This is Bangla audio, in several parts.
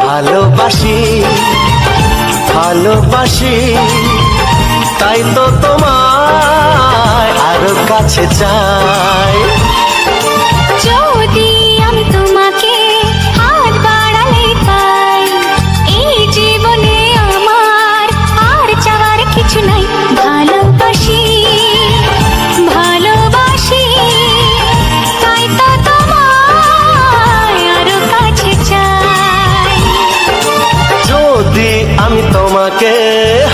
ভালোবাসি ভালোবাসি, তাই তো তোমায় আরো কাছে চাই। যদি আমি তোমাকে হাত বাড়ালে পাই, এই জীবনে আমার আর চাওয়ার কিছু নাই। ভালোবাসি ভালোবাসি, তাই তো তোমায় আরো কাছে চাই। যদি আমি তোমাকে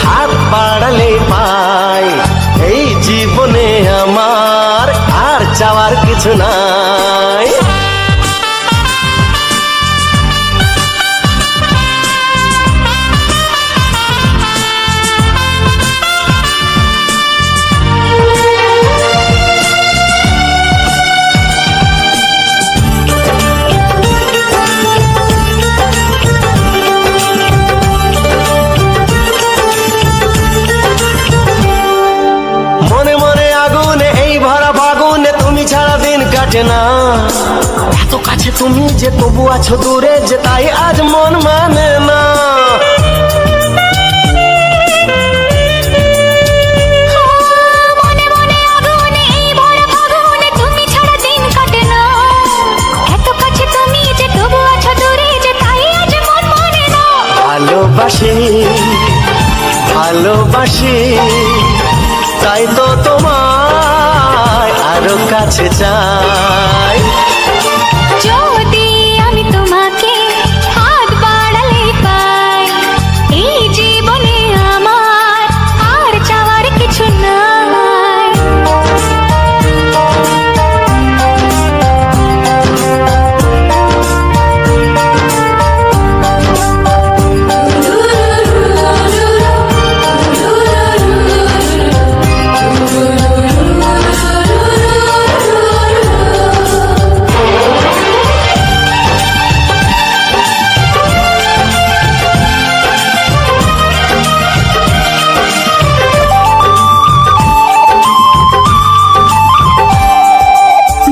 হাত বাড়ালে পাই, এই জীবনে আমার আর চাওয়ার কিছু নাই। মনে মনে আগুনে এই ভরা ফাগুনে তুমি ছাড়া দিন কাটে না। এত কাছে তুমি যে তবু আছো দূরে, যে তাই আজ মন মানে না। মনে মনে আগুনে এই ভরা ফাগুনে তুমি ছাড়া দিন কাটে না। এত কাছে তুমি যে তবু আছো দূরে, যে তাই আজ মন মানে না। ভালোবাসি ভালোবাসি, তাই তো তোমায় আরো কাছে চাই। যদি আমি তোমাকে হাত বাড়ালে পাই, এই জীবনে আমার আর চাওয়ার কিছু নাই।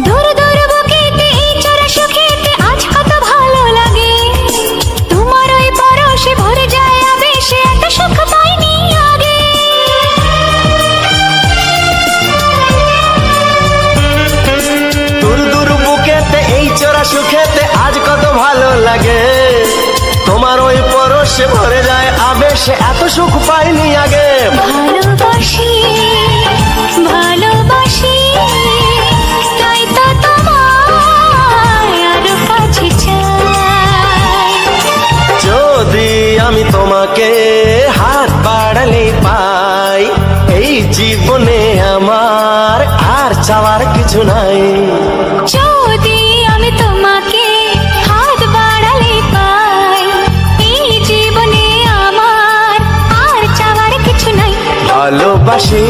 দূর দূর বুকেতে এই চোরা সুখেতে আজ কত ভালো লাগে। তোমার ওই পরশে ভরে যায় আবেশে, এত সুখ পাইনি আগে। দূর দূর বুকেতে এই চোরা সুখেতে আজ কত ভালো লাগে। তোমার ওই পরশে ভরে যায় আবেশে, এত সুখ পাইনি আগে। ভালোবাসি ভালোবাসি, তাই তো তোমায় আরো কাছে চাই। যদি আমি তোমাকে হাত বাড়ালে পাই, এই জীবনে আমার আর চাওয়ার কিছু নাই। যদি আমি তোমাকে হাত বাড়ালে পাই, এই জীবনে আমার আর চাওয়ার কিছু নাই। ভালোবাসি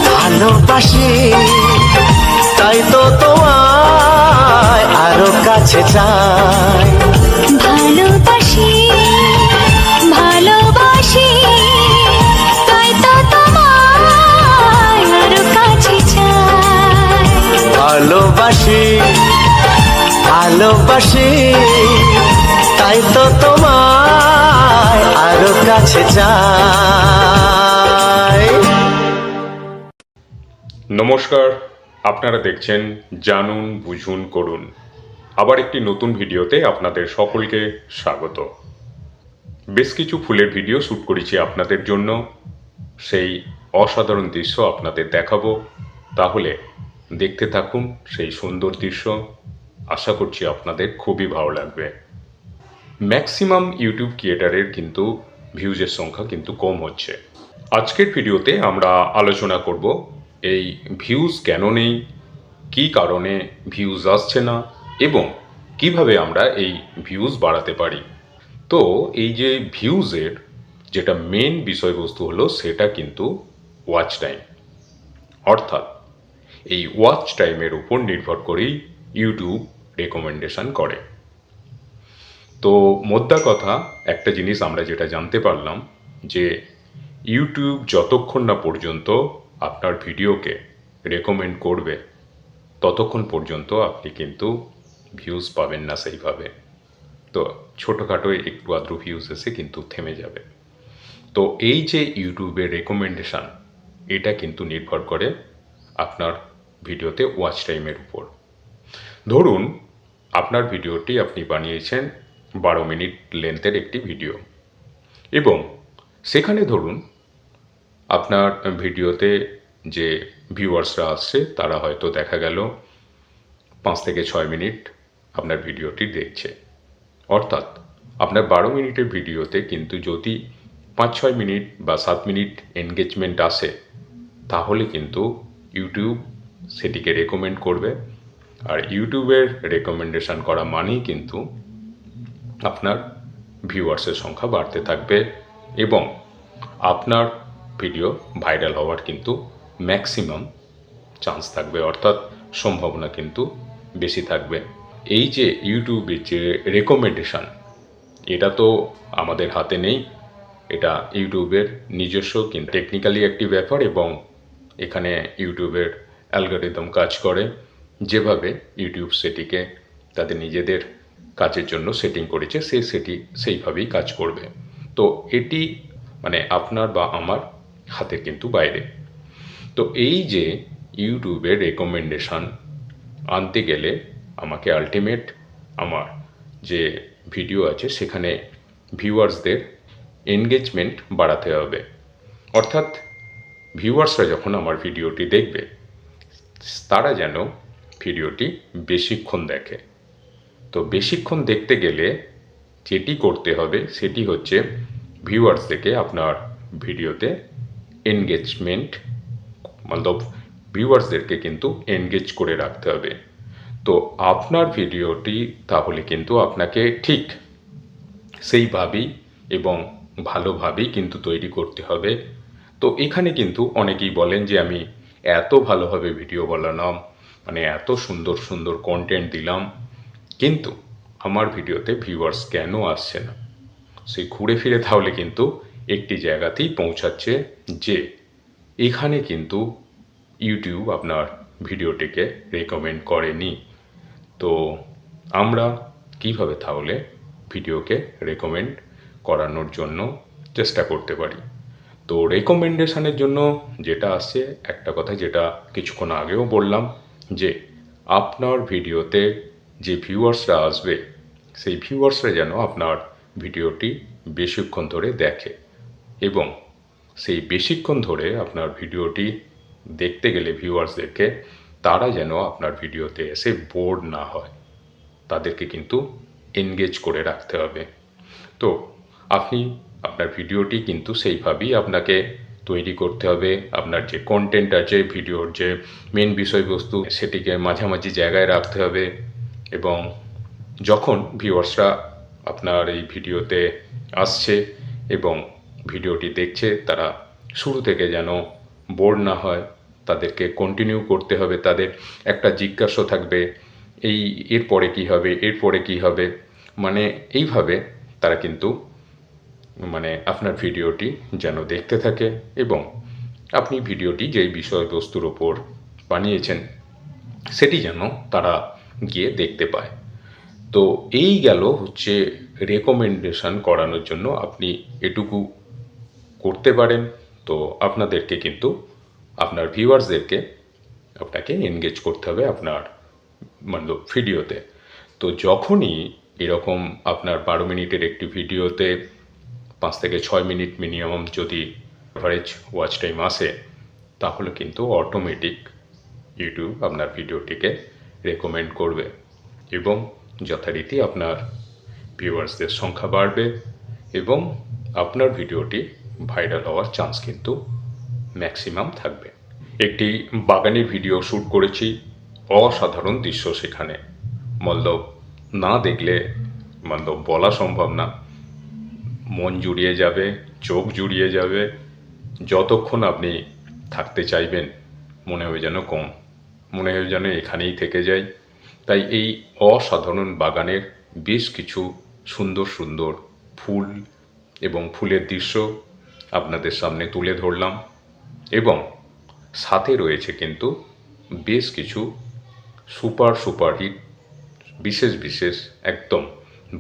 ভালোবাসি, তাই তো তোমায় আরো কাছে চাই। ভালোবাসি ভালোবাসি, তাই তো তোমায় আরো কাছে চাই। ভালোবাসি ভালোবাসি, তাই তো তোমায় আরো কাছে চাই। নমস্কার, আপনারা দেখছেন জানুন বুঝুন করুন। আবার একটি নতুন ভিডিওতে আপনাদের সকলকে স্বাগত। বেশ কিছু ফুলের ভিডিও শ্যুট করেছি আপনাদের জন্য, সেই অসাধারণ দৃশ্য আপনাদের দেখাবো। তাহলে দেখতে থাকুন সেই সুন্দর দৃশ্য। আশা করছি আপনাদের খুবই ভালো লাগবে। ম্যাক্সিমাম ইউটিউব ক্রিয়েটারের কিন্তু ভিউজের সংখ্যা কিন্তু কম হচ্ছে। আজকের ভিডিওতে আমরা আলোচনা করব এই ভিউজ কেন নেই, কী কারণে ভিউজ আসছে না, এবং কিভাবে আমরা এই ভিউজ বাড়াতে পারি। তো এই যে ভিউজের যেটা মেন বিষয়বস্তু হলো, সেটা কিন্তু ওয়াচ টাইম। অর্থাৎ এই ওয়াচ টাইমের উপর নির্ভর করেই ইউটিউব রেকমেন্ডেশন করে। তো মোদ্দা কথা একটা জিনিস আমরা যেটা জানতে পারলাম, যে ইউটিউব যতক্ষণ না পর্যন্ত আপনার ভিডিওকে রেকমেন্ড করবে, ততক্ষণ পর্যন্ত আপনি কিন্তু ভিউজ পাবেন না সেইভাবে। তো ছোটোখাটো একটু আদ্র ভিউজ এসে কিন্তু থেমে যাবে। তো এই যে ইউটিউবের রেকমেন্ডেশান, এটা কিন্তু নির্ভর করে আপনার ভিডিওতে ওয়াচ টাইমের উপর। ধরুন আপনার ভিডিওটি আপনি বানিয়েছেন 12 মিনিট লেন্থের একটি ভিডিও, এবং সেখানে ধরুন আপনার ভিডিওতে যে ভিউয়ার্সরা আসছে তারা হয়তো দেখা গেল 5 থেকে 6 মিনিট আপনার ভিডিওটি দেখছে। অর্থাৎ আপনার 12 মিনিটের ভিডিওতে কিন্তু যদি 5-6 মিনিট বা 7 মিনিট এনগেজমেন্ট আসে, তাহলে কিন্তু ইউটিউব সেটিকে রেকমেন্ড করবে। আর ইউটিউবের রেকমেন্ডেশন করা মানেই কিন্তু আপনার ভিউয়ার্সের সংখ্যা বাড়তে থাকবে এবং আপনার ভিডিও ভাইরাল হওয়ার কিন্তু ম্যাক্সিমাম চান্স থাকবে, অর্থাৎ সম্ভাবনা কিন্তু বেশি থাকবে। এই যে ইউটিউবের যে রেকমেন্ডেশন, এটা তো আমাদের হাতে নেই, এটা ইউটিউবের নিজস্ব কিন্তু টেকনিক্যালি একটি ব্যাপার, এবং এখানে ইউটিউবের অ্যালগরিদম কাজ করে যেভাবে ইউটিউব সেটিকে তাদের নিজেদের কাজের জন্য সেটিং করেছে, সেইভাবেই কাজ করবে। তো এটি মানে আপনার বা আমার হাতের কিন্তু বাইরে। তো এই যে ইউটিউবের রেকমেন্ডেশন আনতে গেলে আমাকে আলটিমেট আমার যে ভিডিও আছে সেখানে ভিউয়ার্সদের এনগেজমেন্ট বাড়াতে হবে। অর্থাৎ ভিউয়ার্সরা যখন আমার ভিডিওটি দেখবে, তারা যেন ভিডিওটি বেশিক্ষণ দেখে। তো বেশিক্ষণ দেখতে গেলে যেটি করতে হবে সেটি হচ্ছে ভিউয়ার্সদেরকে আপনার ভিডিওতে এনগেজমেন্ট মতলব ভিউয়ার্সদেরকে কিন্তু এনগেজ করে রাখতে হবে। তো আপনার ভিডিওটি তাহলে কিন্তু আপনাকে ঠিক সেইভাবেই এবং ভালোভাবেই কিন্তু তৈরি করতে হবে। তো এখানে কিন্তু অনেকেই বলেন যে আমি এত ভালোভাবে ভিডিও বানালাম, মানে এত সুন্দর সুন্দর কন্টেন্ট দিলাম, কিন্তু আমার ভিডিওতে ভিউয়ার্স কেন আসছে না? সেই ঘুরে ফিরে তাহলে কিন্তু একটি জায়গাতেই পৌঁছাচ্ছে যে এখানে কিন্তু ইউটিউব আপনার ভিডিওটিকে রেকমেন্ড করেনি। তো আমরা কিভাবে তাহলে ভিডিওকে রেকমেন্ড করানোর জন্য চেষ্টা করতে পারি? তো রেকমেন্ডেশনের জন্য যেটা আসছে, একটা কথা যেটা কিছুক্ষণ আগেও বললাম, যে আপনার ভিডিওতে যে ভিউয়ার্সরা আসবে সেই ভিউয়ার্সরা যেন আপনার ভিডিওটি বেশিক্ষণ ধরে দেখে, এবং সেই বেশিক্ষণ ধরে আপনার ভিডিওটি দেখতে গেলে ভিউয়ার্সদেরকে তারা যেন আপনার ভিডিওতে এসে বোর না হয়, তাদেরকে কিন্তু এনগেজ করে রাখতে হবে। তো আপনি আপনার ভিডিওটি কিন্তু সেইভাবেই আপনাকে তৈরি করতে হবে। আপনার যে কন্টেন্ট আছে, ভিডিওর যে মেন বিষয়বস্তু, সেটিকে মাঝামাঝি জায়গায় রাখতে হবে, এবং যখন ভিউয়ার্সরা আপনার এই ভিডিওতে আসছে এবং ভিডিওটি দেখছে, তারা শুরু থেকে যেন বোর না হয়, তাদেরকে কন্টিনিউ করতে হবে। তাদের একটা জিজ্ঞাসা থাকবে, এরপরে কী হবে, এরপরে কী হবে, মানে এইভাবে তারা কিন্তু মানে আপনার ভিডিওটি যেন দেখতে থাকে, এবং আপনি ভিডিওটি যেই বিষয়বস্তুর ওপর বানিয়েছেন সেটি যেন তারা গিয়ে দেখতে পায়। তো এই গেল হচ্ছে রেকমেন্ডেশন করানোর জন্য আপনি এটুকু করতে পারেন। তো আপনাদেরকে কিন্তু আপনার ভিউয়ার্সদেরকে আপনাকে এনগেজ করতে হবে আপনার মানে ভিডিওতে। তো যখনই এরকম আপনার 12 মিনিটের একটি ভিডিওতে 5 থেকে 6 মিনিট মিনিমাম যদি অ্যাভারেজ ওয়াচ টাইম আসে, তাহলে কিন্তু অটোমেটিক ইউটিউব আপনার ভিডিওটিকে রেকমেন্ড করবে, এবং যথারীতি আপনার ভিউয়ার্সদের সংখ্যা বাড়বে, এবং আপনার ভিডিওটি ভাইরাল হওয়ার চান্স কিন্তু ম্যাক্সিমাম থাকবে। একটি বাগানের ভিডিও শ্যুট করেছি, অসাধারণ দৃশ্য সেখানে, মতলব না দেখলে মতলব বলা সম্ভব না, মন জুড়িয়ে যাবে, চোখ জুড়িয়ে যাবে, যতক্ষণ আপনি থাকতে চাইবেন মনে হবে যেন মনে হবে যেন এখানেই থেকে যাই। তাই এই অসাধারণ বাগানের বেশ কিছু সুন্দর সুন্দর ফুল এবং ফুলের দৃশ্য আপনাদের সামনে তুলে ধরলাম, এবং সাথে রয়েছে কিন্তু বেশ কিছু সুপার হিট বিশেষ একদম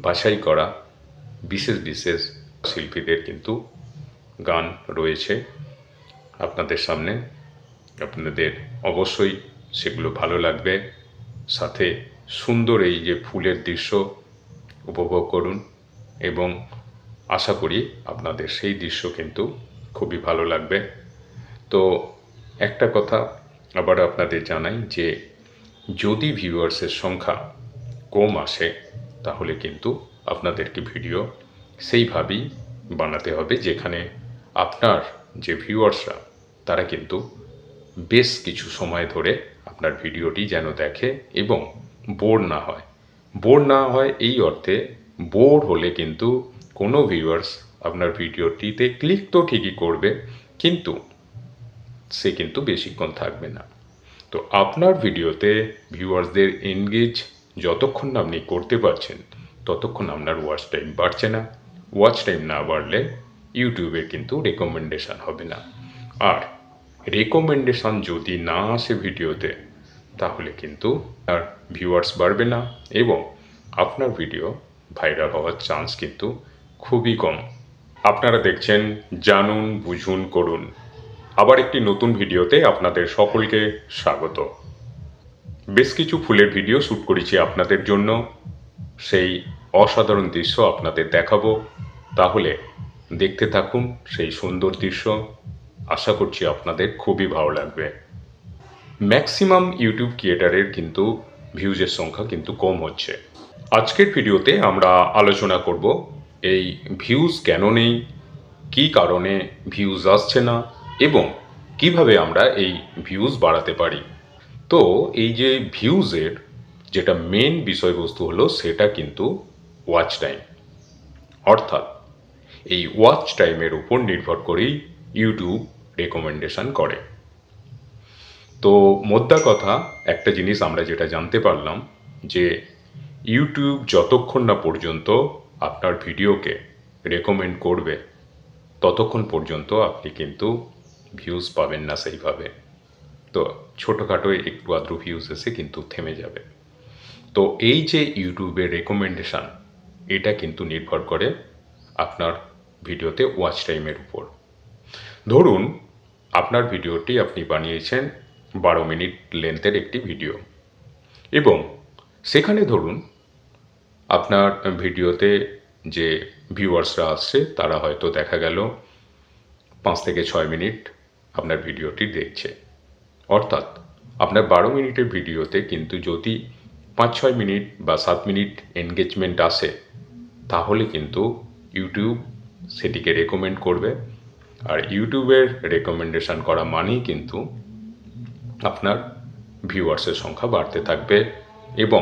বাছাই করা বিশেষ বিশেষ শিল্পীদের কিন্তু গান রয়েছে আপনাদের সামনে। আপনাদের অবশ্যই সেগুলো ভালো লাগবে। সাথে সুন্দর এই যে ফুলের দৃশ্য উপভোগ করুন এবং আশা করি আপনাদের সেই দৃশ্য কিন্তু খুবই ভালো লাগবে। তো একটা কথা আবার আপনাদের জানাই যে যদি ভিউয়ার্সের সংখ্যা কম আসে তাহলে কিন্তু আপনাদেরকে ভিডিও সেইভাবেই বানাতে হবে যেখানে আপনার যে ভিউয়ার্সরা তারা কিন্তু বেশ কিছু সময় ধরে আপনার ভিডিওটি যেন দেখে এবং বোর না হয়। বোর না হয় এই অর্থে, বোর হলে কিন্তু কোনো ভিউয়ার্স আপনার ভিডিওটিতে ক্লিক তো ঠিকই করবে কিন্তু সে কিন্তু বেশিক্ষণ থাকবে না। তো আপনার ভিডিওতে ভিউয়ার্সদের এনগেজ যতক্ষণ না আপনি করতে পারছেন ততক্ষণ আপনার ওয়াচ টাইম বাড়ছে না। ওয়াচ টাইম না বাড়লে ইউটিউবের কিন্তু রেকমেন্ডেশন হবে না। আর রেকমেন্ডেশন যদি না আসে ভিডিওতে তাহলে কিন্তু আর ভিউয়ার্স বাড়বে না এবং আপনার ভিডিও ভাইরাল হওয়ার চান্স কিন্তু খুবই কম। আপনারা দেখছেন জানুন বুঝুন করুন। আবার একটি নতুন ভিডিওতে আপনাদের সকলকে স্বাগত। বেশ কিছু ফুলের ভিডিও শ্যুট করেছি আপনাদের জন্য, সেই অসাধারণ দৃশ্য আপনাদের দেখাবো। তাহলে দেখতে থাকুন সেই সুন্দর দৃশ্য। আশা করছি আপনাদের খুবই ভালো লাগবে। ম্যাক্সিমাম ইউটিউব ক্রিয়েটারের কিন্তু ভিউজের সংখ্যা কিন্তু কম হচ্ছে। আজকের ভিডিওতে আমরা আলোচনা করব এই ভিউজ কেন নেই, কী কারণে ভিউজ আসছে না এবং কিভাবে আমরা এই ভিউজ বাড়াতে পারি। তো এই যে ভিউজের যেটা মেন বিষয়বস্তু হলো সেটা কিন্তু ওয়াচ টাইম, অর্থাৎ এই ওয়াচ টাইমের উপর নির্ভর করেই ইউটিউব রেকমেন্ডেশন করে। তো মোদ্দা কথা একটা জিনিস আমরা যেটা জানতে পারলাম যে ইউটিউব যতক্ষণ না পর্যন্ত আপনার ভিডিওকে রেকমেন্ড করবে ততক্ষণ পর্যন্ত আপনি কিন্তু ভিউজ পাবেন না সেইভাবে। তো ছোটোখাটো একটু আদ্র ভিউজ এসে কিন্তু থেমে যাবে। তো এই যে ইউটিউবের রেকমেন্ডেশন এটা কিন্তু নির্ভর করে আপনার ভিডিওতে ওয়াচ টাইমের উপর। ধরুন আপনার ভিডিওটি আপনি বানিয়েছেন 12 মিনিট লেন্থের একটি ভিডিও এবং সেখানে ধরুন আপনার ভিডিওতে যে ভিউয়ার্সরা আসছে তারা হয়তো দেখা গেল 5 থেকে 6 মিনিট আপনার ভিডিওটি দেখছে। অর্থাৎ আপনার 12 মিনিটের ভিডিওতে কিন্তু যদি 5-6 মিনিট বা 7 মিনিট এনগেজমেন্ট আসে তাহলে কিন্তু ইউটিউব সেটিকে রেকমেন্ড করবে। আর ইউটিউবের রেকমেন্ডেশন করা মানেই কিন্তু আপনার ভিউয়ার্সের সংখ্যা বাড়তে থাকবে এবং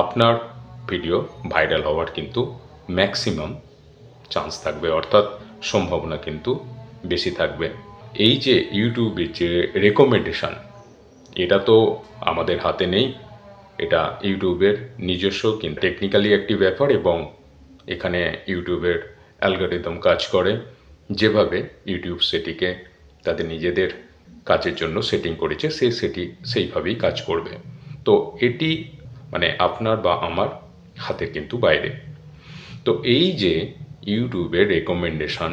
আপনার ভিডিও ভাইরাল হওয়ার কিন্তু ম্যাক্সিমাম চান্স থাকবে, অর্থাৎ সম্ভাবনা কিন্তু বেশি থাকবে। এই যে ইউটিউবের যে রেকমেন্ডেশন এটা তো আমাদের হাতে নেই, এটা ইউটিউবের নিজস্ব কিন্তু টেকনিক্যালি একটি ব্যাপার এবং এখানে ইউটিউবের অ্যালগরিদম কাজ করে যেভাবে ইউটিউব সেটিকে তাদের নিজেদের কাজের জন্য সেটিং করেছে সেটি সেইভাবেই কাজ করবে। তো এটি মানে আপনার বা আমার হাতের কিন্তু বাইরে। তো এই যে ইউটিউবের রেকমেন্ডেশন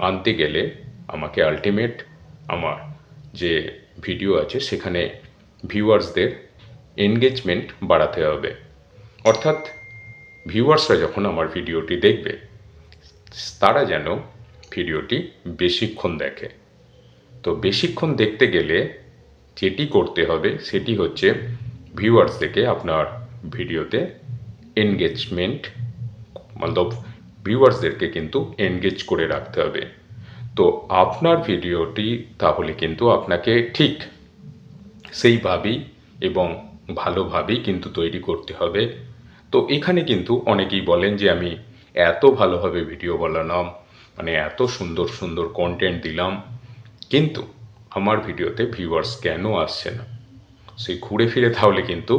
আনতে গেলে আমাকে আলটিমেট আমার যে ভিডিও আছে সেখানে ভিউয়ার্সদের এনগেজমেন্ট বাড়াতে হবে। অর্থাৎ ভিউয়ার্সরা যখন আমার ভিডিওটি দেখবে তারা যেন ভিডিওটি বেশিক্ষণ দেখে। তো বেশিক্ষণ দেখতে গেলে যেটি করতে হবে সেটি হচ্ছে ভিউয়ার্সদেরকে আপনার ভিডিওতে এনগেজমেন্ট মতলব ভিউয়ার্সদেরকে কিন্তু এনগেজ করে রাখতে হবে। তো আপনার ভিডিওটি তাহলে কিন্তু আপনাকে ঠিক সেইভাবেই এবং ভালোভাবেই কিন্তু তৈরি করতে হবে। তো এখানে কিন্তু অনেকেই বলেন যে আমি এত ভালোভাবে ভিডিও বানালাম, মানে এত সুন্দর সুন্দর কন্টেন্ট দিলাম, কিন্তু আমার ভিডিওতে ভিউয়ার্স কেন আসছে না। সেই ঘুরে ফিরে তাহলে কিন্তু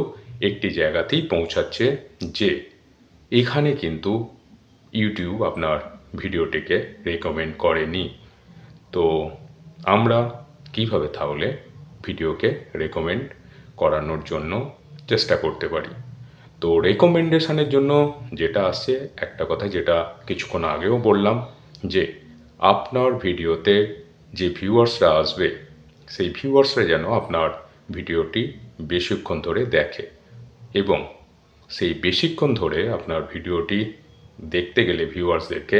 একটি জায়গাতেই পৌঁছাচ্ছে যে এখানে কিন্তু ইউটিউব আপনার ভিডিওটিকে রেকমেন্ড করেনি। তো আমরা কিভাবে তাহলে ভিডিওকে রেকমেন্ড করানোর জন্য চেষ্টা করতে পারি। তো রেকমেন্ডেশনের জন্য যেটা আসছে, একটা কথা যেটা কিছুক্ষণ আগেও বললাম, যে আপনার ভিডিওতে যে ভিউয়ার্সরা আসবে সেই ভিউয়ার্সরা যেন আপনার ভিডিওটি বেশিক্ষণ ধরে দেখে, এবং সেই বেশিক্ষণ ধরে আপনার ভিডিওটি দেখতে গেলে ভিউয়ার্সদেরকে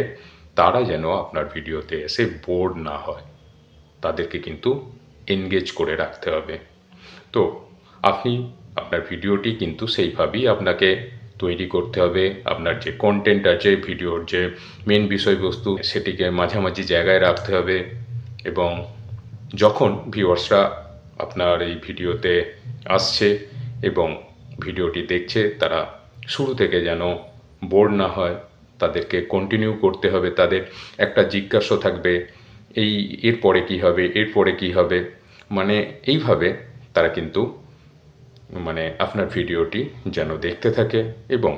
তারা যেন আপনার ভিডিওতে এসে বোর না হয়, তাদেরকে কিন্তু এনগেজ করে রাখতে হবে। তো আপনি আপনার ভিডিওটি কিন্তু সেইভাবেই আপনাকে তৈরি করতে হবে। আপনার যে কন্টেন্ট আছে, ভিডিওর যে মেন বিষয়বস্তু, সেটিকে মাঝামাঝি জায়গায় রাখতে হবে, এবং যখন ভিউয়ার্সরা আপনার এই ভিডিওতে আসছে এবং ভিডিওটি দেখছে, তারা শুরু থেকে যেন বোর না হয়, তাদেরকে কন্টিনিউ করতে হবে। তাদের একটা জিজ্ঞাসা থাকবে, এরপরে কী হবে, এরপরে কী হবে, মানে এইভাবে তারা কিন্তু আপনার ভিডিওটি যেন দেখতে থাকে, এবং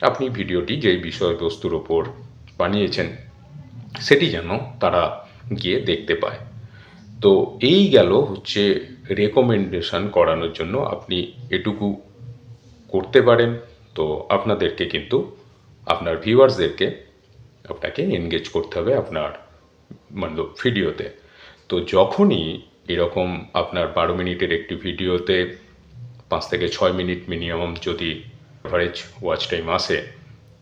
আপনি ভিডিওটি যেই বিষয়বস্তুর ওপর বানিয়েছেন সেটি যেন তারা গিয়ে দেখতে পায়। তো এই গেল হচ্ছে রেকমেন্ডেশন করানোর জন্য আপনি এটুকু করতে পারেন। তো আপনাদেরকে কিন্তু আপনার ভিউয়ার্সদেরকে আপনাকে এনগেজ করতে হবে আপনার ভিডিওতে। তো যখনই এরকম আপনার 12 মিনিটের একটি ভিডিওতে 5 থেকে 6 মিনিট মিনিমাম যদি অ্যাভারেজ ওয়াচ টাইম আসে,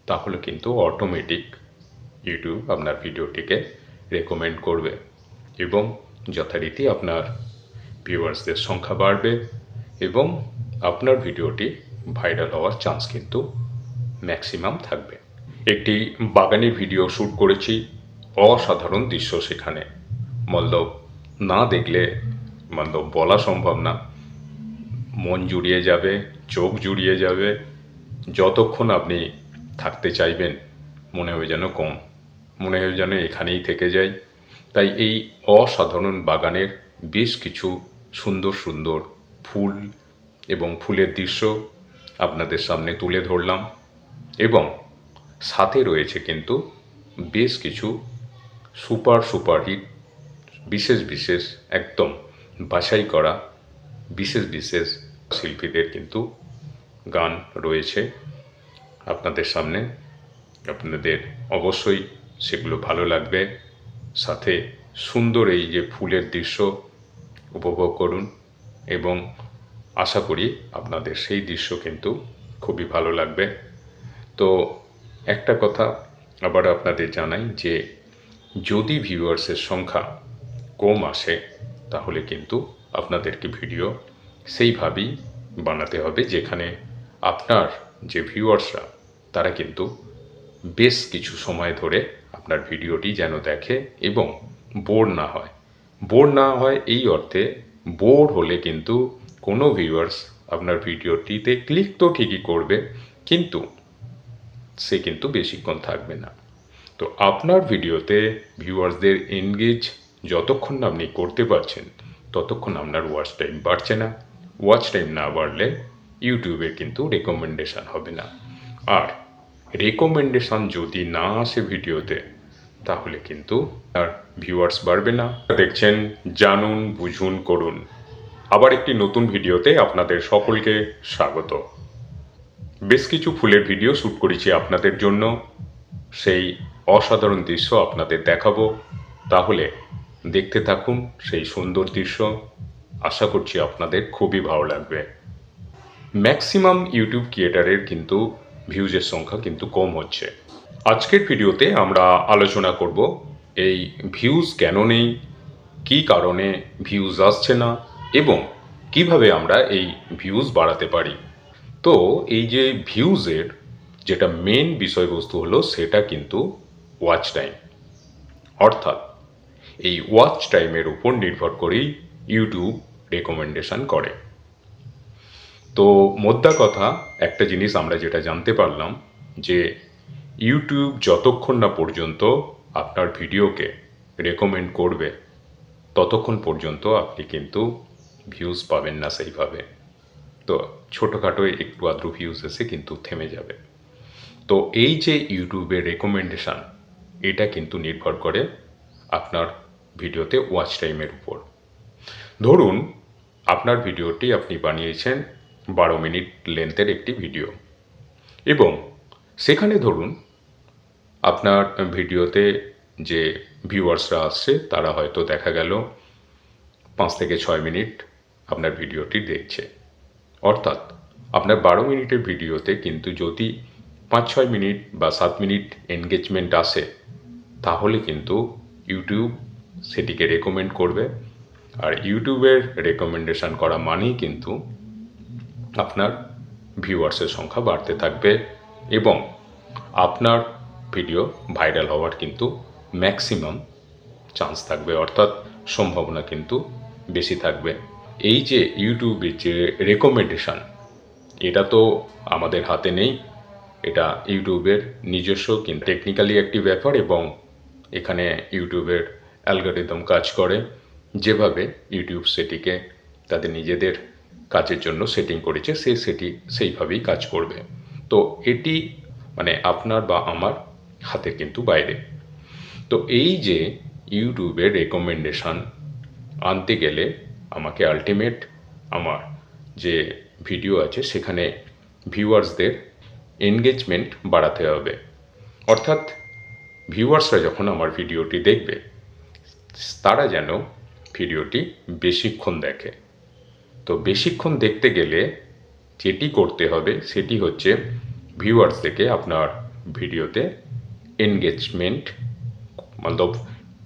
তাহলে কিন্তু অটোমেটিক ইউটিউব আপনার ভিডিওটিকে রেকমেন্ড করবে, এবং যথারীতি আপনার ভিউয়ার্সদের সংখ্যা বাড়বে, এবং আপনার ভিডিওটি ভাইরাল হওয়ার চান্স কিন্তু ম্যাক্সিমাম থাকবে। একটি বাগানের ভিডিও শ্যুট করেছি, অসাধারণ দৃশ্য সেখানে, মতলব না দেখলে বলা সম্ভব না, মন জুড়িয়ে যাবে, চোখ জুড়িয়ে যাবে, যতক্ষণ আপনি থাকতে চাইবেন মনে হবে যেন মনে হবে যেন এখানেই থেকে যাই। তাই এই অসাধারণ বাগানের বেশ কিছু সুন্দর সুন্দর ফুল এবং ফুলের দৃশ্য আপনাদের সামনে তুলে ধরলাম, এবং সাথে রয়েছে কিন্তু বেশ কিছু সুপারহিট বিশেষ একদম বাছাই করা বিশেষ শিল্পীদের কিন্তু গান রয়েছে আপনাদের সামনে। আপনাদের অবশ্যই সেগুলো ভালো লাগবে। সাথে সুন্দর এই যে ফুলের দৃশ্য উপভোগ করুন, এবং আশা করি আপনাদের সেই দৃশ্য কিন্তু খুবই ভালো লাগবে। তো একটা কথা আবার আপনাদের জানাই, যে যদি ভিউয়ার্সের সংখ্যা কম আসে, তাহলে কিন্তু আপনাদেরকে ভিডিও সেইভাবেই বানাতে হবে যেখানে আপনার যে ভিউয়ার্সরা তারা কিন্তু বেশ কিছু সময় ধরে আপনার ভিডিওটি যেন দেখে এবং বোর না হয় এই অর্থে, বোর হলে কিন্তু কোনো ভিউয়ার্স আপনার ভিডিওটিতে ক্লিক তো ঠিকই করবে, কিন্তু সে কিন্তু বেশিক্ষণ থাকবে না। তো আপনার ভিডিওতে ভিউয়ার্সদের এনগেজ যতক্ষণ না আপনি করতে পারছেন, ততক্ষণ আপনার ওয়াচ টাইম বাড়ছে না। ওয়াচ টাইম না বাড়লে ইউটিউবের কিন্তু রেকমেন্ডেশন হবে না, আর রেকমেন্ডেশন যদি না আসে ভিডিওতে, তাহলে কিন্তু আর ভিউয়ার্স বাড়বে না। দেখছেন জানুন বুঝুন করুন, আবার একটি নতুন ভিডিওতে আপনাদের সকলকে স্বাগত। বেশ কিছু ফুলের ভিডিও শ্যুট করেছি আপনাদের জন্য, সেই অসাধারণ দৃশ্য আপনাদের দেখাবো, তাহলে দেখতে থাকুন সেই সুন্দর দৃশ্য। আশা করছি আপনাদের খুবই ভালো লাগবে। ম্যাক্সিমাম ইউটিউব ক্রিয়েটারের কিন্তু ভিউজের সংখ্যা কিন্তু কম হচ্ছে। আজকের ভিডিওতে আমরা আলোচনা করব এই ভিউজ কেন নেই, কী কারণে ভিউজ আসছে না, এবং কিভাবে আমরা এই ভিউজ বাড়াতে পারি। তো এই যে ভিউজের যেটা মেন বিষয়বস্তু হলো, সেটা কিন্তু ওয়াচ টাইম, অর্থাৎ এই ওয়াচ টাইমের উপর নির্ভর করেই ইউটিউব রেকমেন্ডেশন করে। তো মোদ্দা কথা একটা জিনিস আমরা যেটা জানতে পারলাম, যে ইউটিউব যতক্ষণ না পর্যন্ত আপনার ভিডিওকে রেকমেন্ড করবে, ততক্ষণ পর্যন্ত আপনি কিন্তু ভিউজ পাবেন না সেইভাবে। তো ছোটোখাটো একটু আধটু ভিউজ এসে কিন্তু থেমে যাবে। তো এই যে ইউটিউবের রেকমেন্ডেশন, এটা কিন্তু নির্ভর করে আপনার ভিডিওতে ওয়াচ টাইমের উপর। ধরুন আপনার ভিডিওটি আপনি বানিয়েছেন 12 মিনিট লেন্থের একটি ভিডিও, এবং সেখানে ধরুন আপনার ভিডিওতে যে ভিউয়ার্সরা আসছে তারা হয়তো দেখা গেল 5 থেকে 6 মিনিট আপনার ভিডিওটি দেখছে। অর্থাৎ আপনার 12 মিনিটের ভিডিওতে কিন্তু যদি 5-6 মিনিট বা 7 মিনিট এনগেজমেন্ট আসে, তাহলে কিন্তু ইউটিউব সেটিকে রেকমেন্ড করবে। আর ইউটিউবের রেকমেন্ডেশন করা মানেই কিন্তু আপনার ভিউয়ার্সের সংখ্যা বাড়তে থাকবে এবং আপনার ভিডিও ভাইরাল হওয়ার কিন্তু ম্যাক্সিমাম চান্স থাকবে, অর্থাৎ সম্ভাবনা কিন্তু বেশি থাকবে। এই যে ইউটিউবের যে রেকমেন্ডেশন, এটা তো আমাদের হাতে নেই, এটা ইউটিউবের নিজস্ব কিন্তু টেকনিক্যালি একটি ব্যাপার এবং এখানে ইউটিউবের অ্যালগরিদম কাজ করে, যেভাবে ইউটিউব সেটিকে তাদের নিজেদের কাজের জন্য সেটিং করেছে সেটি সেইভাবেই কাজ করবে। তো এটি মানে আপনার বা আমার হাতের কিন্তু বাইরে। তো এই যে ইউটিউবের রেকমেন্ডেশন আনতে গেলে আমাকে আলটিমেট আমার যে ভিডিও আছে সেখানে ভিউয়ার্সদের এনগেজমেন্ট বাড়াতে হবে। অর্থাৎ ভিউয়ার্সরা যখন আমার ভিডিওটি দেখবে তারা যেন ভিডিওটি বেশিক্ষণ দেখে। তো বেশিক্ষণ দেখতে গেলে যেটি করতে হবে সেটি হচ্ছে ভিউয়ার্সদেরকে আপনার ভিডিওতে এনগেজমেন্ট মতলব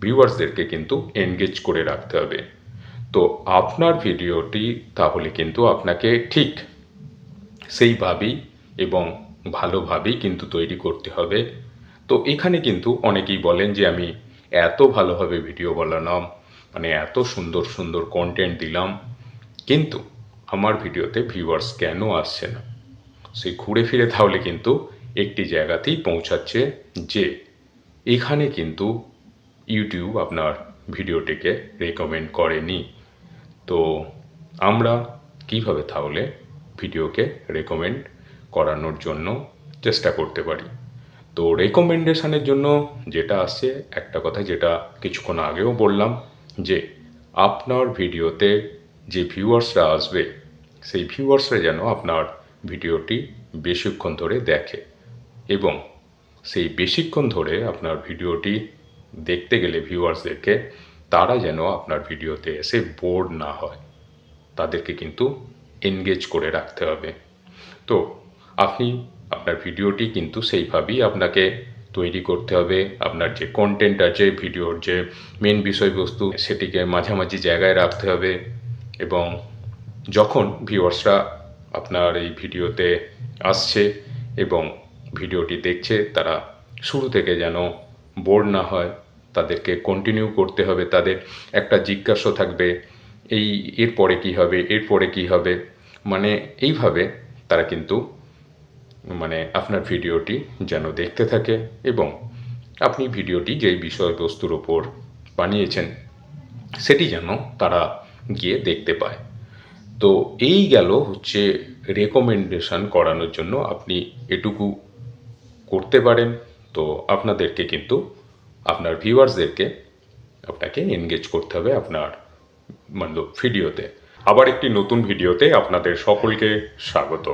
ভিউয়ার্সদেরকে কিন্তু এনগেজ করে রাখতে হবে। তো আপনার ভিডিওটি তাহলে কিন্তু আপনাকে ঠিক সেইভাবেই এবং ভালোভাবেই কিন্তু তৈরি করতে হবে। তো এখানে কিন্তু অনেকেই বলেন যে আমি এত ভালোভাবে ভিডিও বানালাম, মানে এত সুন্দর সুন্দর কন্টেন্ট দিলাম, কিন্তু আমার ভিডিওতে ভিউয়ার্স কেন আসছে না? সেই ঘুরে ফিরে তাহলে কিন্তু একটি জায়গাতেই পৌঁছাচ্ছে যে এখানে কিন্তু ইউটিউব আপনার ভিডিওটিকে রেকমেন্ড করেনি। তো আমরা কিভাবে তাহলে ভিডিওকে রেকমেন্ড করানোর জন্য চেষ্টা করতে পারি? তো রেকমেন্ডেশনের জন্য যেটা আসছে, একটা কথা যেটা কিছুক্ষণ আগেও বললাম, যে আপনার ভিডিওতে যে ভিউয়ার্সরা আসবে সেই ভিউয়ার্সরা যেন আপনার ভিডিওটি বেশিক্ষণ ধরে দেখে এবং সেই বেশিক্ষণ ধরে আপনার ভিডিওটি দেখতে গেলে ভিউয়ার্সদেরকে তারা যেন আপনার ভিডিওতে এসে বোর না হয়, তাদেরকে কিন্তু এনগেজ করে রাখতে হবে। তো আপনি আপনার ভিডিওটি কিন্তু সেইভাবেই আপনাকে তৈরি করতে হবে। আপনার যে কন্টেন্ট আছে, ভিডিওর যে মেন বিষয়বস্তু, সেটিকে মাঝামাঝি জায়গায় রাখতে হবে এবং যখন ভিউয়ার্সরা আপনার এই ভিডিওতে আসছে এবং ভিডিওটি দেখছে, তারা শুরু থেকে যেন বোর না হয়, তাদেরকে কন্টিনিউ করতে হবে। তাদের একটা জিজ্ঞাসা থাকবে, এরপরে কী হবে, এরপরে কী হবে, মানে এইভাবে তারা কিন্তু মানে আপনার ভিডিওটি যেন দেখতে থাকে এবং আপনি ভিডিওটি যেই বিষয়বস্তুর ওপর বানিয়েছেন সেটি যেন তারা গিয়ে দেখতে পায়। তো এই গেল হচ্ছে রেকমেন্ডেশন করানোর জন্য আপনি এটুকু করতে পারেন। তো আপনাদেরকে কিন্তু আপনার ভিউয়ার্সদেরকে আপনাকে এনগেজ করতে হবে আপনার ভিডিওতে। আবার একটি নতুন ভিডিওতে আপনাদের সকলকে স্বাগত।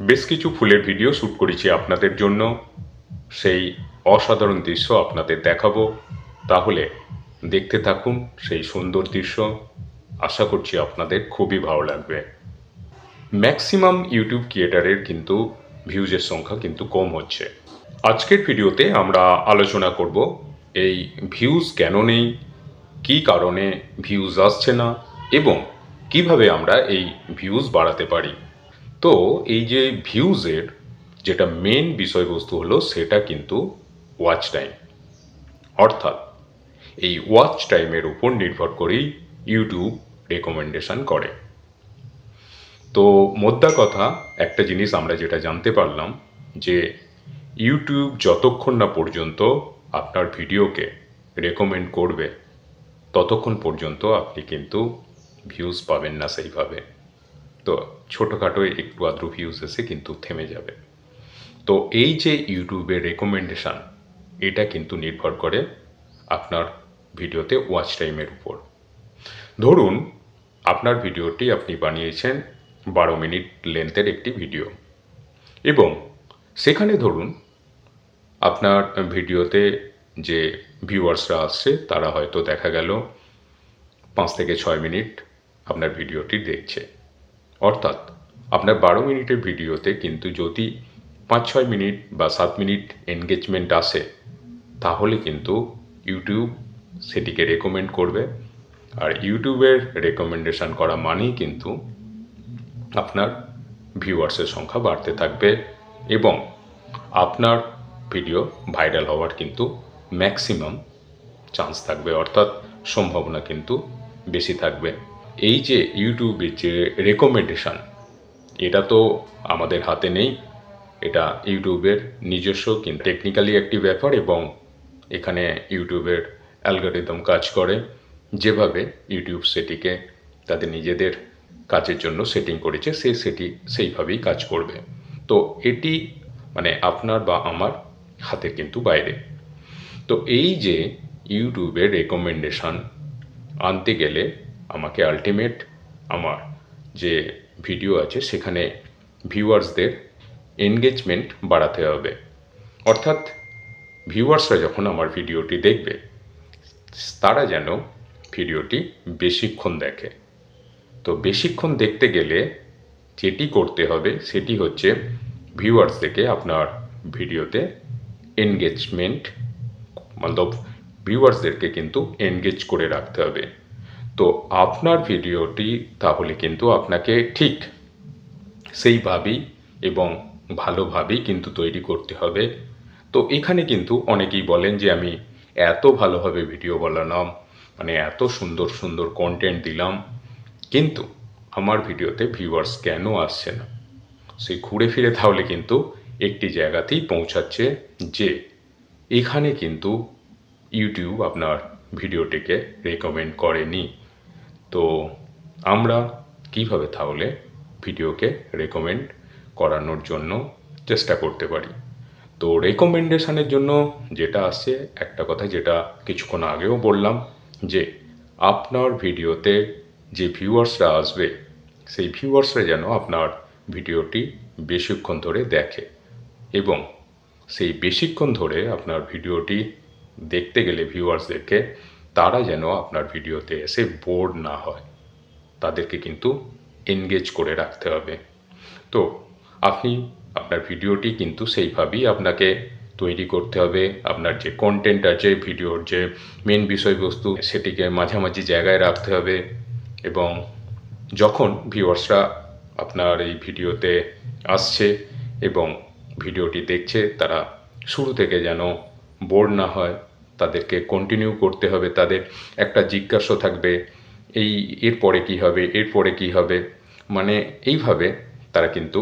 বেশ কিছু ফুলের ভিডিও শ্যুট করেছি আপনাদের জন্য, সেই অসাধারণ দৃশ্য আপনাদের দেখাবো। তাহলে দেখতে থাকুন সেই সুন্দর দৃশ্য, আশা করছি আপনাদের খুবই ভালো লাগবে। ম্যাক্সিমাম ইউটিউব ক্রিয়েটারের কিন্তু ভিউজের সংখ্যা কিন্তু কম হচ্ছে। আজকের ভিডিওতে আমরা আলোচনা করব এই ভিউজ কেন নেই, কী কারণে ভিউজ আসছে না এবং কিভাবে আমরা এই ভিউজ বাড়াতে পারি। তো এই যে ভিউজের যেটা মেন বিষয়বস্তু হলো সেটা কিন্তু ওয়াচ টাইম, অর্থাৎ এই ওয়াচ টাইমের উপর নির্ভর করেই ইউটিউব রেকমেন্ডেশন করে। তো মোদ্দা কথা একটা জিনিস আমরা যেটা জানতে পারলাম যে ইউটিউব যতক্ষণ না পর্যন্ত আপনার ভিডিওকে রেকমেন্ড করবে ততক্ষণ পর্যন্ত আপনি কিন্তু ভিউজ পাবেন না সেইভাবে। তো ছোটোখাটো একটু আধটু ভিউজ এসে কিন্তু থেমে যাবে। তো এই যে ইউটিউবের রেকমেন্ডেশন, এটা কিন্তু নির্ভর করে আপনার ভিডিওতে ওয়াচ টাইমের উপর। ধরুন আপনার ভিডিওটি আপনি বানিয়েছেন 12 মিনিট লেন্থের একটি ভিডিও। এবং সেখানে ধরুন আপনার ভিডিওতে যে ভিউয়ার্সরা আসছে তারা হয়তো দেখা গেল 5 থেকে 6 মিনিট আপনার ভিডিওটি দেখছে। অর্থাৎ আপনার 12 মিনিটের ভিডিওতে কিন্তু যদি 5-6 মিনিট বা 7 মিনিট এনগেজমেন্ট আসে, তাহলে কিন্তু ইউটিউব সেটিকে রেকমেন্ড করবে। আর ইউটিউবের রেকমেন্ডেশন করা মানেই কিন্তু আপনার ভিউয়ার্সের সংখ্যা বাড়তে থাকবে এবং আপনার ভিডিও ভাইরাল হওয়ার কিন্তু ম্যাক্সিমাম চান্স থাকবে, অর্থাৎ সম্ভাবনা কিন্তু বেশি থাকবে। এই যে ইউটিউবের যে রেকমেন্ডেশন, এটা তো আমাদের হাতে নেই, এটা ইউটিউবের নিজস্ব কিন্তু টেকনিক্যালি একটি ব্যাপার এবং এখানে ইউটিউবের অ্যালগরিদম কাজ করে, যেভাবে ইউটিউব সেটিকে তাদের নিজেদের কাজের জন্য সেটিং করেছে সেইভাবেই কাজ করবে। তো এটি মানে আপনার বা আমার হাতের কিন্তু বাইরে। তো এই যে ইউটিউবের রেকমেন্ডেশন আনতে গেলে আমাকে আলটিমেট আমার যে ভিডিও আছে সেখানে ভিউয়ার্সদের এনগেজমেন্ট বাড়াতে হবে। অর্থাৎ ভিউয়ার্সরা যখন আমার ভিডিওটি দেখবে, তারা যেন ভিডিওটি বেশিক্ষণ দেখে। তো বেশিক্ষণ দেখতে গেলে যেটি করতে হবে সেটি হচ্ছে ভিউয়ার্সদেরকে আপনার ভিডিওতে এনগেজমেন্ট মতলব ভিউয়ার্সদেরকে কিন্তু এনগেজ করে রাখতে হবে। তো আপনার ভিডিওটি তাহলে কিন্তু আপনাকে ঠিক সেইভাবেই এবং ভালোভাবেই কিন্তু তৈরি করতে হবে। তো এখানে কিন্তু অনেকেই বলেন যে আমি এত ভালোভাবে ভিডিও বানালাম, মানে এত সুন্দর সুন্দর কন্টেন্ট দিলাম, কিন্তু আমার ভিডিওতে ভিউয়ার্স কেন আসছে না? সেই ঘুরে ফিরে তাহলে কিন্তু একটি জায়গাতেই পৌঁছাচ্ছে যে এখানে কিন্তু ইউটিউব আপনার ভিডিওটিকে রেকমেন্ড করেনি। তো আমরা কিভাবে তাহলে ভিডিওকে রেকমেন্ড করানোর জন্য চেষ্টা করতে পারি? তো রেকমেন্ডেশনের জন্য যেটা আসছে, একটা কথা যেটা কিছুক্ষণ আগেও বললাম, যে আপনার ভিডিওতে যে ভিউয়ার্সরা আসবে সেই ভিউয়ার্সরা যেন আপনার ভিডিওটি বেশিক্ষণ ধরে দেখে এবং সেই বেশিক্ষণ ধরে আপনার ভিডিওটি দেখতে গেলে ভিউয়ার্সদেরকে তারা যেন আপনার ভিডিওতে এসে বোর না হয়, তাদেরকে কিন্তু এনগেজ করে রাখতে হবে। তো আপনি আপনার ভিডিওটি কিন্তু সেইভাবেই আপনাকে তৈরি করতে হবে। আপনার যে কন্টেন্ট আছে, ভিডিওর যে মেন বিষয়বস্তু, সেটিকে মাঝামাঝি জায়গায় রাখতে হবে এবং যখন ভিউয়ার্সরা আপনার এই ভিডিওতে আসছে এবং ভিডিওটি দেখছে, তারা শুরু থেকে যেন বোর না হয়, তাদেরকে কন্টিনিউ করতে হবে। তাদের একটা জিজ্ঞাসা থাকবে, এরপরে কী হবে, এরপরে কী হবে, মানে এইভাবে তারা কিন্তু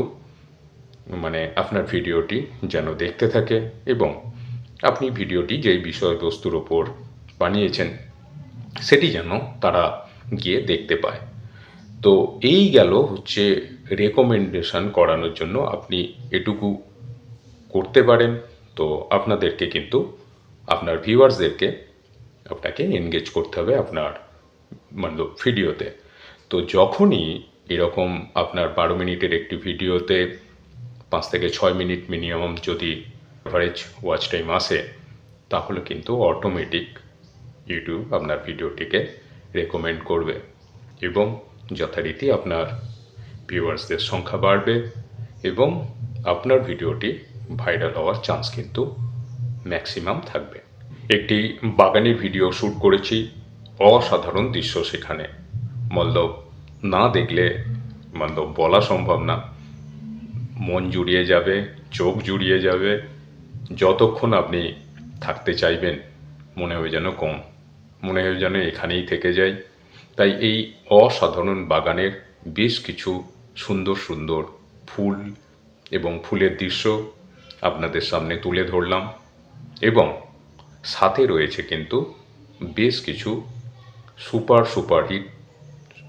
মানে আপনার ভিডিওটি যেন দেখতে থাকে এবং আপনি ভিডিওটি যেই বিষয়বস্তুর ওপর বানিয়েছেন সেটি যেন তারা গিয়ে দেখতে পায়। তো এই গেল হচ্ছে রেকমেন্ডেশন করানোর জন্য আপনি এটুকু করতে পারেন। তো আপনাদেরকে কিন্তু আপনার ভিউয়ার্সদেরকে আপনাকে এনগেজ করতে হবে আপনার মানে ভিডিওতে। তো যখনই এরকম আপনার 12 মিনিটের একটি ভিডিওতে 5 থেকে 6 মিনিট মিনিমাম যদি অ্যাভারেজ ওয়াচ টাইম আসে, তাহলে কিন্তু অটোমেটিক ইউটিউব আপনার ভিডিওটিকে রেকমেন্ড করবে এবং যথারীতি আপনার ভিউয়ার্সদের সংখ্যা বাড়বে এবং আপনার ভিডিওটি ভাইরাল হওয়ার চান্স কিন্তু ম্যাক্সিমাম থাকবে। একটি বাগানের ভিডিও শ্যুট করেছি, অসাধারণ দৃশ্য সেখানে, মতলব না দেখলে মতলব বলা সম্ভব না, মন জুড়িয়ে যাবে, চোখ জুড়িয়ে যাবে, যতক্ষণ আপনি থাকতে চাইবেন মনে হবে যেন কম, মনে হবে যেন এখানেই থেকে যাই। তাই এই অসাধারণ বাগানের বেশ কিছু সুন্দর সুন্দর ফুল এবং ফুলের দৃশ্য আপনাদের সামনে তুলে ধরলাম এবং সাথে রয়েছে কিন্তু বেশ কিছু সুপারহিট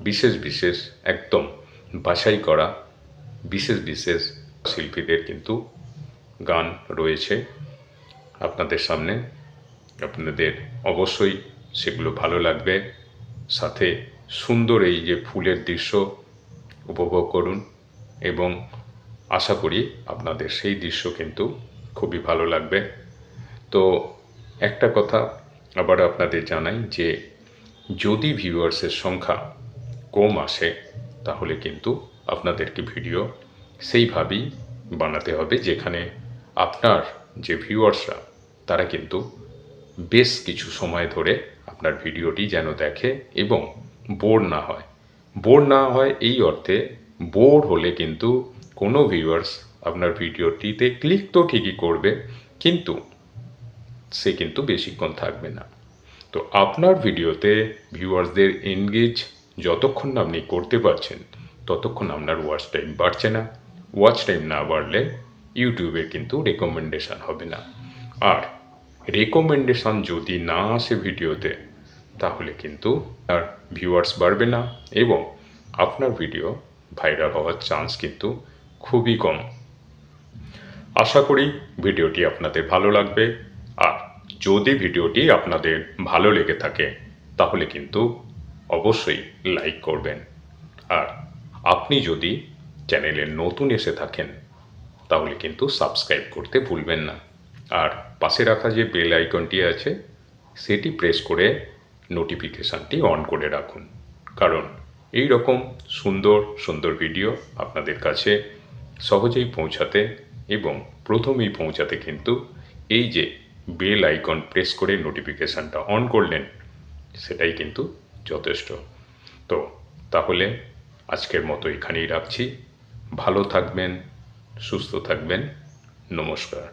বিশেষ একদম বাছাই করা বিশেষ শিল্পীদের কিন্তু গান রয়েছে আপনাদের সামনে। আপনাদের অবশ্যই সেগুলো ভালো লাগবে। সাথে সুন্দর এই যে ফুলের দৃশ্য উপভোগ করুন এবং আশা করি আপনাদের সেই দৃশ্য কিন্তু খুবই ভালো লাগবে। তো একটা কথা আবার আপনাদের জানাই যে যদি ভিউয়ার্সের সংখ্যা কম আসে তাহলে কিন্তু আপনাদেরকে ভিডিও সেইভাবেই বানাতে হবে যেখানে আপনার যে ভিউয়ার্সরা তারা কিন্তু বেশ কিছু সময় ধরে আপনার ভিডিওটি যেন দেখে এবং বোর না হয়। বোর না হয় এই অর্থে, বোর হলে কিন্তু কোনো ভিউয়ার্স আপনার ভিডিওটিতে ক্লিক তো ঠিকই করবে, কিন্তু সে কিন্তু বেশিক্ষণ থাকবে না। তো আপনার ভিডিওতে ভিউয়ার্সদের এনগেজ যতক্ষণ না আপনি করতে পারছেন ততক্ষণ আপনার ওয়াচ টাইম বাড়ছে না। ওয়াচ টাইম না বাড়লে ইউটিউবের কিন্তু রেকমেন্ডেশন হবে না, আর রেকমেন্ডেশন যদি না আসে ভিডিওতে তাহলে কিন্তু আর ভিউয়ার্স বাড়বে না এবং আপনার ভিডিও ভাইরাল হওয়ার চান্স কিন্তু খুবই কম। আশা করি ভিডিওটি আপনাদের ভালো লাগবে, আর যদি ভিডিওটি আপনাদের ভালো লেগে থাকে তাহলে কিন্তু অবশ্যই লাইক করবেন। আর আপনি যদি চ্যানেলে নতুন এসে থাকেন তাহলে কিন্তু সাবস্ক্রাইব করতে ভুলবেন না, আর পাশে রাখা যে বেল আইকনটি আছে সেটি প্রেস করে নোটিফিকেশানটি অন করে রাখুন, কারণ এই রকম সুন্দর সুন্দর ভিডিও আপনাদের কাছে সহজেই পৌঁছাতে এবং প্রথমেই পৌঁছাতে কিন্তু এই যে বেল আইকন প্রেস করে নোটিফিকেশানটা অন করলেন সেটাই কিন্তু যথেষ্ট। তো তাহলে আজকের মতো এখানেই রাখছি। ভালো থাকবেন, সুস্থ থাকবেন, নমস্কার।